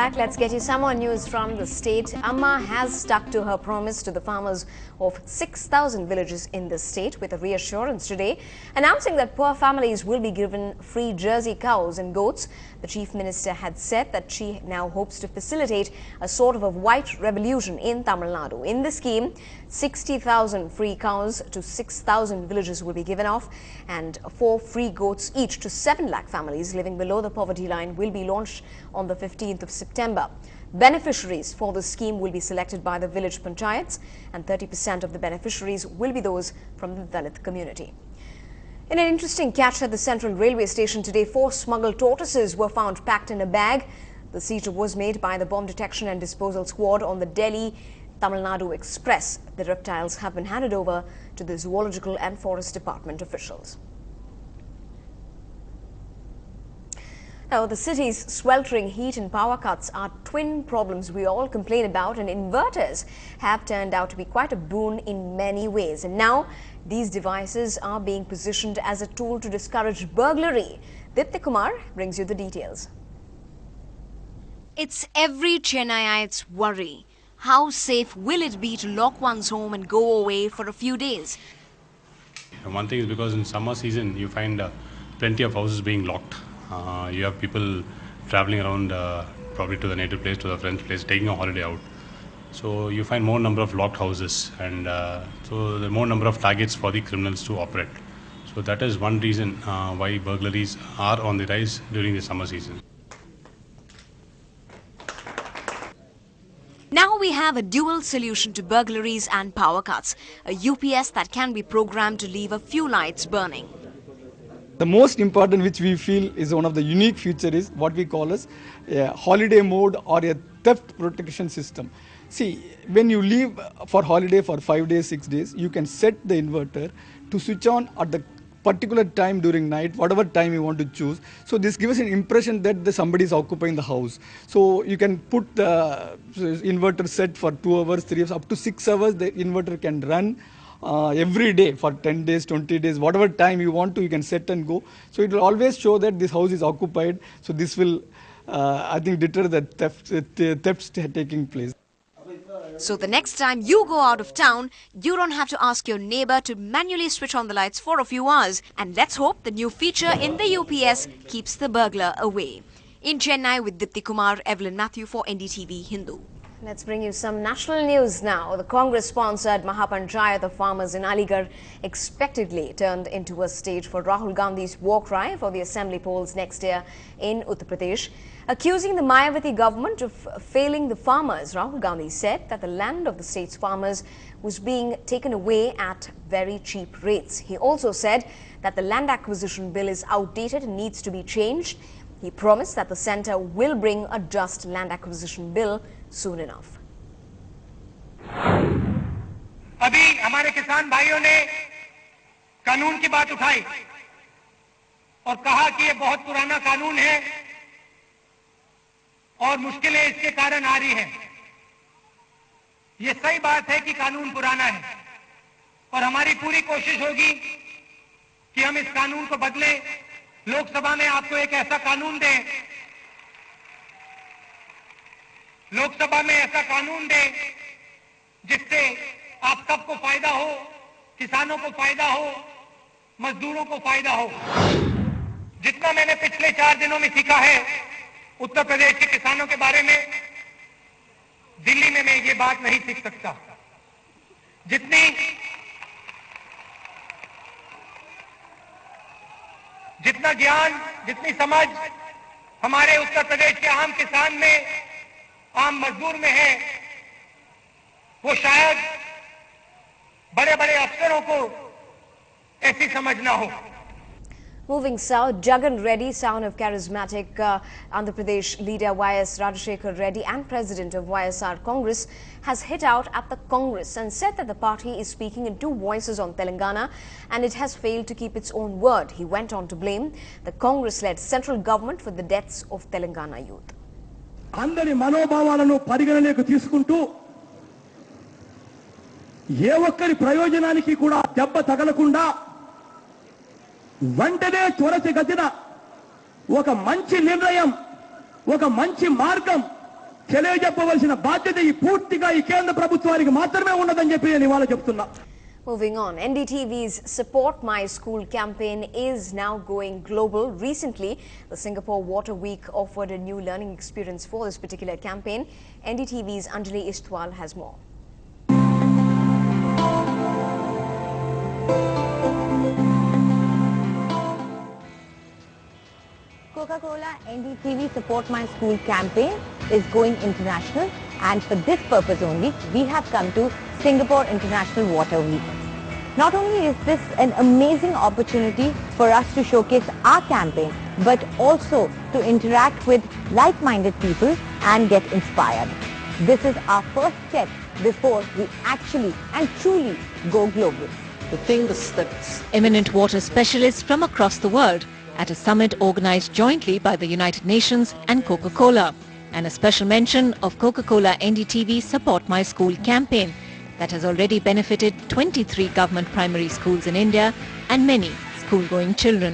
back. Let's get you some more news from the state. Amma has stuck to her promise to the farmers of 6,000 villages in the state with a reassurance today, announcing that poor families will be given free Jersey cows and goats. The Chief Minister had said that she now hopes to facilitate a sort of a white revolution in Tamil Nadu. In the scheme, 60,000 free cows to 6,000 villages will be given off, and 4 free goats each to 7 lakh families living below the poverty line will be launched on the 15th of September. Beneficiaries for the scheme will be selected by the village panchayats, and 30% of the beneficiaries will be those from the Dalit community. In an interesting catch at the Central Railway Station today, 4 smuggled tortoises were found packed in a bag. The seizure was made by the Bomb Detection and Disposal Squad on the Delhi-Tamil Nadu Express. The reptiles have been handed over to the Zoological and Forest Department officials. Now, the city's sweltering heat and power cuts are twin problems we all complain about, and inverters have turned out to be quite a boon in many ways. And now, these devices are being positioned as a tool to discourage burglary. Dipti Kumar brings you the details. It's every Chennaiite's worry. How safe will it be to lock one's home and go away for a few days? One thing is because in summer season, you find plenty of houses being locked. You have people traveling around probably to the native place, to the friend's place, taking a holiday out. So you find more number of locked houses, and so the more number of targets for the criminals to operate. So that is one reason why burglaries are on the rise during the summer season. Now we have a dual solution to burglaries and power cuts, a UPS that can be programmed to leave a few lights burning. The most important, which we feel is one of the unique feature, is what we call as a holiday mode or a theft protection system. See, when you leave for holiday for 5 days, 6 days, you can set the inverter to switch on at the particular time during night, whatever time you want to choose. So this gives an impression that somebody is occupying the house. So you can put the inverter set for 2 hours, 3 hours, up to 6 hours. The inverter can run every day for 10 days, 20 days, whatever time you want to, you can set and go. So it will always show that this house is occupied. So this will, I think, deter the thefts taking place. So the next time you go out of town, you don't have to ask your neighbor to manually switch on the lights for a few hours. And let's hope the new feature in the UPS keeps the burglar away. In Chennai with Dipti Kumar, Evelyn Matthew for NDTV Hindu. Let's bring you some national news now. The Congress-sponsored Mahapanchayat of farmers in Aligarh expectedly turned into a stage for Rahul Gandhi's war cry for the assembly polls next year in Uttar Pradesh. Accusing the Mayawati government of failing the farmers, Rahul Gandhi said that the land of the state's farmers was being taken away at very cheap rates. He also said that the land acquisition bill is outdated and needs to be changed. He promised that the centre will bring a just land acquisition bill soon enough. अभी हमारे किसान भाइयों ने कानून की बात उठाई और कहा कि ये बहुत पुराना कानून है और मुश्किलें इसके कारण आ रही हैं। ये सही बात है कि कानून पुराना है और हमारी पूरी कोशिश होगी कि हम इस कानून को बदलें, लोकसभा में आपको एक ऐसा कानून दें, लोकसभा में ऐसा कानून दें जिससे आप सबको फायदा हो, किसानों को फायदा हो, मजदूरों को फायदा हो। जितना मैंने पिछले 4 दिनों में सीखा है उत्तर प्रदेश के किसानों के बारे में, दिल्ली में मैं ये बात नहीं सीख सकता। जितना ज्ञान, जितनी समझ हमारे उत्तर प्रदेश के आम किसान में, आम मजदूर में है, वो शायद बड़े-बड़े अफसरों को ऐसी समझ ना हो। Moving south, Jagan Reddy, son of charismatic Andhra Pradesh leader Y.S. Rajashekhar Reddy and president of YSR Congress, has hit out at the Congress and said that the party is speaking in 2 voices on Telangana and it has failed to keep its own word. He went on to blame the Congress-led central government for the deaths of Telangana youth. అందరి మనోభావాలను పరిగణనలోకి తీసుకుంటూ ఏ ఒక్కరి ప్రయోజనానికి కూడా దెబ్బ తగలకుండా వెంటనే త్వరితగతిన ఒక మంచి నిర్ణయం, ఒక మంచి మార్గం తెలియజెప్పవలసిన బాధ్యత ఈ పూర్తిగా ఈ కేంద్ర ప్రభుత్వానికి మాత్రమే ఉన్నదని చెప్పి నేను ఇవాళ చెప్తున్నా. Moving on, NDTV's Support My School campaign is now going global. Recently, the Singapore Water Week offered a new learning experience for this particular campaign. NDTV's Anjali Istwal has more. Coca-Cola NDTV Support My School campaign is going international, and for this purpose only, we have come to Singapore International Water Week. Not only is this an amazing opportunity for us to showcase our campaign, but also to interact with like-minded people and get inspired. This is our first step before we actually and truly go global. The thing that's eminent water specialists from across the world at a summit organized jointly by the United Nations and Coca-Cola, and a special mention of Coca-Cola NDTV Support My School campaign that has already benefited 23 government primary schools in India and many school-going children.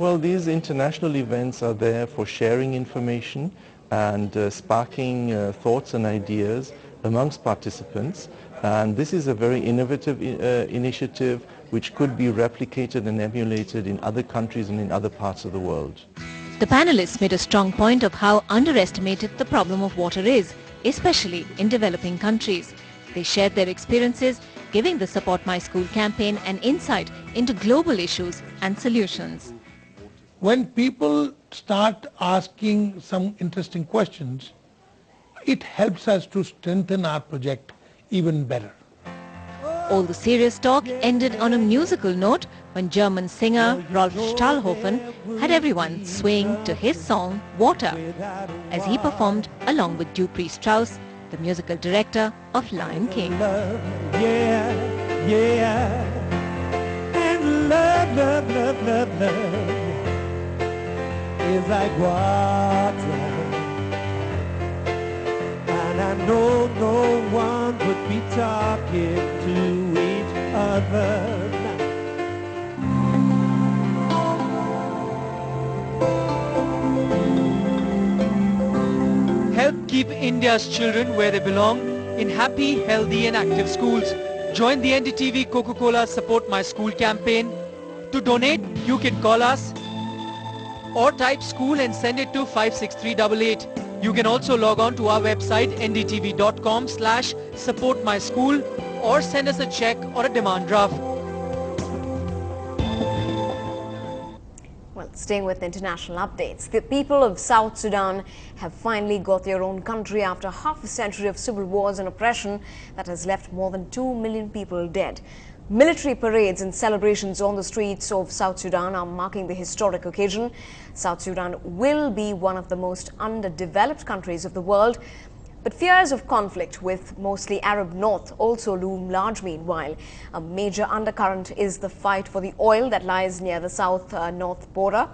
Well, these international events are there for sharing information and sparking thoughts and ideas amongst participants. And this is a very innovative initiative which could be replicated and emulated in other countries and in other parts of the world. The panelists made a strong point of how underestimated the problem of water is, especially in developing countries. They shared their experiences, giving the Support My School campaign an insight into global issues and solutions. When people start asking some interesting questions, it helps us to strengthen our project even better. All the serious talk ended on a musical note when German singer Rolf Stahlhofen had everyone swaying to his song Water as he performed along with Dupree Strauss, the musical director of Lion King. Yeah, yeah, and love, love, love, love, love is like water, and I know no one would be talking to each other. Help keep India's children where they belong in happy, healthy and active schools. Join the NDTV Coca-Cola Support My School campaign. To donate, you can call us or type school and send it to 56388. You can also log on to our website ndtv.com/supportmyschool or send us a check or a demand draft. Well, staying with international updates, the people of South Sudan have finally got their own country after half a century of civil wars and oppression that has left more than 2 million people dead. Military parades and celebrations on the streets of South Sudan are marking the historic occasion. South Sudan will be one of the most underdeveloped countries of the world, but fears of conflict with mostly Arab North also loom large meanwhile. A major undercurrent is the fight for the oil that lies near the south-north border,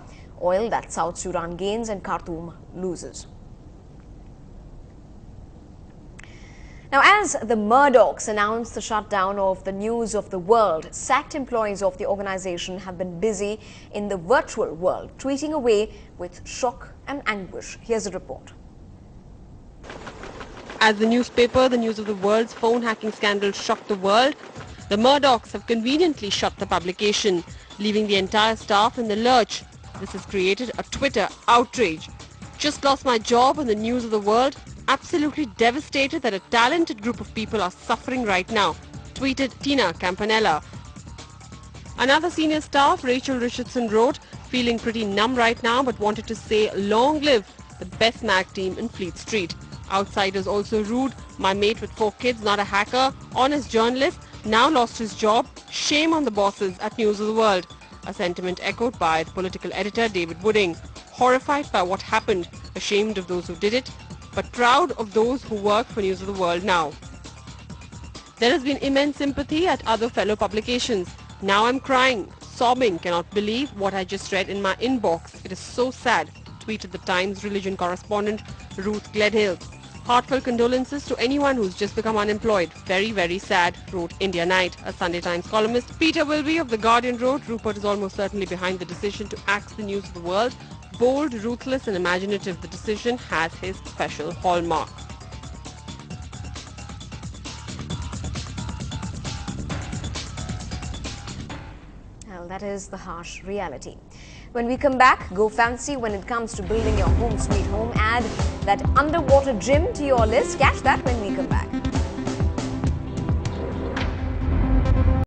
oil that South Sudan gains and Khartoum loses. Now, as the Murdochs announced the shutdown of the News of the World, sacked employees of the organization have been busy in the virtual world, tweeting away with shock and anguish. Here's a report. As the newspaper, the News of the World's phone hacking scandal shocked the world, the Murdochs have conveniently shut the publication, leaving the entire staff in the lurch. This has created a Twitter outrage. Just lost my job on the News of the World. Absolutely devastated that a talented group of people are suffering right now, tweeted Tina Campanella. Another senior staff, Rachel Richardson, wrote, feeling pretty numb right now but wanted to say long live the best mag team in Fleet Street. Outsiders also rude. My mate with 4 kids, not a hacker, honest journalist, now lost his job. Shame on the bosses at News of the World. A sentiment echoed by the political editor David Wooding. Horrified by what happened, ashamed of those who did it, but proud of those who work for News of the World now. There has been immense sympathy at other fellow publications. Now I'm crying, sobbing, cannot believe what I just read in my inbox. It is so sad, tweeted the Times religion correspondent Ruth Gledhill. Heartfelt condolences to anyone who's just become unemployed. Very, very sad, wrote India Night. A Sunday Times columnist, Peter Wilby of The Guardian, wrote, Rupert is almost certainly behind the decision to axe the News of the World. Bold, ruthless and imaginative, the decision has his special hallmark. Well, that is the harsh reality. When we come back, go fancy when it comes to building your home sweet home. Add that underwater gym to your list. Catch that when we come back.